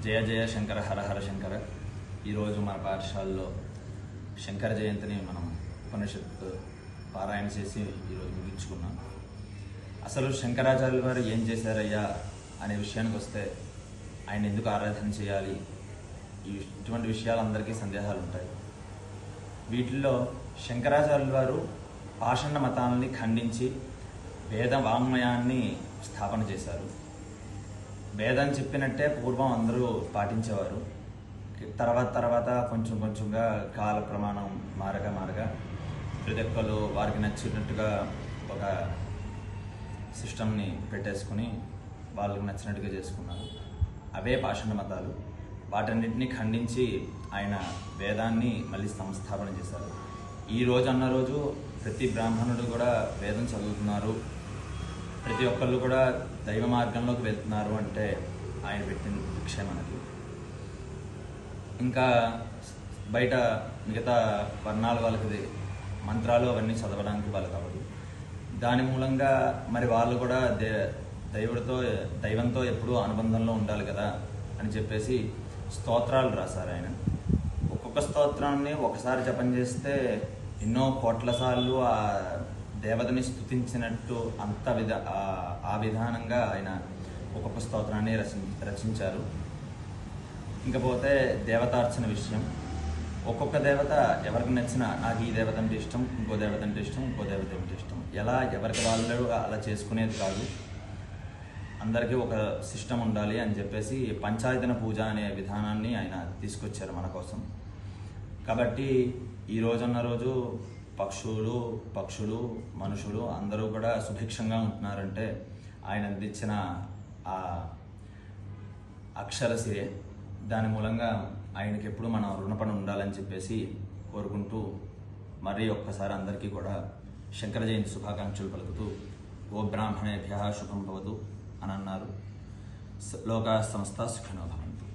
జయ జయ శంకర హర హర శంకర. ఈరోజు మన పాఠశాలలో శంకర జయంతిని మనం ఉపనిషత్తు పారాయణ చేసి ఈరోజు ముగించుకున్నాం. అసలు శంకరాచార్యుల వారు ఏం చేశారయ్యా అనే విషయానికి వస్తే ఆయన ఎందుకు ఆరాధన చేయాలి, ఇటువంటి విషయాలు అందరికీ సందేహాలు ఉంటాయి. వీటిల్లో శంకరాచార్యుల వారు పాషండ మతాలని ఖండించి వేద వాంగ్మయాన్ని స్థాపన చేశారు. వేదం చెప్పినట్టే పూర్వం అందరూ పాటించేవారు. తర్వాత కొంచెం కొంచెంగా కాల ప్రమాణం మారగా ప్రతి ఒక్కరు వారికి నచ్చినట్టుగా ఒక సిస్టమ్ని పెట్టేసుకుని వాళ్ళకి నచ్చినట్టుగా చేసుకున్నారు. అవే పాషండ మతాలు. వాటన్నిటినీ ఖండించి ఆయన వేదాన్ని మళ్ళీ సంస్థాపన చేశారు. ఈ రోజు అన్న రోజు ప్రతి బ్రాహ్మణుడు కూడా వేదం చదువుతున్నారు, ప్రతి ఒక్కళ్ళు కూడా దైవ మార్గంలోకి వెళ్తున్నారు అంటే ఆయన పెట్టిన భిక్షే మనకి. ఇంకా బయట మిగతా వర్ణాల వాళ్ళకి మంత్రాలు అవన్నీ చదవడానికి వాళ్ళకి అవ్వదు. దాని మూలంగా మరి వాళ్ళు కూడా దైవంతో ఎప్పుడూ అనుబంధంలో ఉండాలి కదా అని చెప్పేసి స్తోత్రాలు రాశారు ఆయన. ఒక్కొక్క స్తోత్రాన్ని ఒకసారి జపం చేస్తే ఎన్నో కోట్ల సార్లు ఆ దేవతని స్తుతించినట్టు ఆ విధానంగా ఆయన ఒక్కొక్క స్తోత్రాన్ని రచించారు. ఇంకపోతే దేవతార్చన విషయం, ఒక్కొక్క దేవత ఎవరికి నచ్చిన, నాకు ఈ దేవత అంటే ఇష్టం, ఇంకో దేవత అంటే ఇష్టం, ఇంకో దేవత అంటే ఇష్టం, ఎలా ఎవరికి వాళ్ళు అలా చేసుకునేది కాదు. అందరికీ ఒక సిస్టమ్ ఉండాలి అని చెప్పేసి పంచాయతన పూజ అనే విధానాన్ని ఆయన తీసుకొచ్చారు మన కోసం. కాబట్టి ఈ రోజున్న రోజు పక్షులు మనుషులు అందరూ కూడా సుభిక్షంగా ఉంటున్నారంటే ఆయన అందించిన ఆ అక్షరసిరే. దాని మూలంగా ఆయనకి ఎప్పుడు మనం రుణపడి ఉండాలని చెప్పేసి కోరుకుంటూ మరీ ఒక్కసారి అందరికీ కూడా శంకర జయంతి శుభాకాంక్షలు పలుకుతూ ఓ బ్రాహ్మణేభ్యః శుభం భవతు అని అన్నారు. లోకా సమస్తా సుఖినో భవంతు.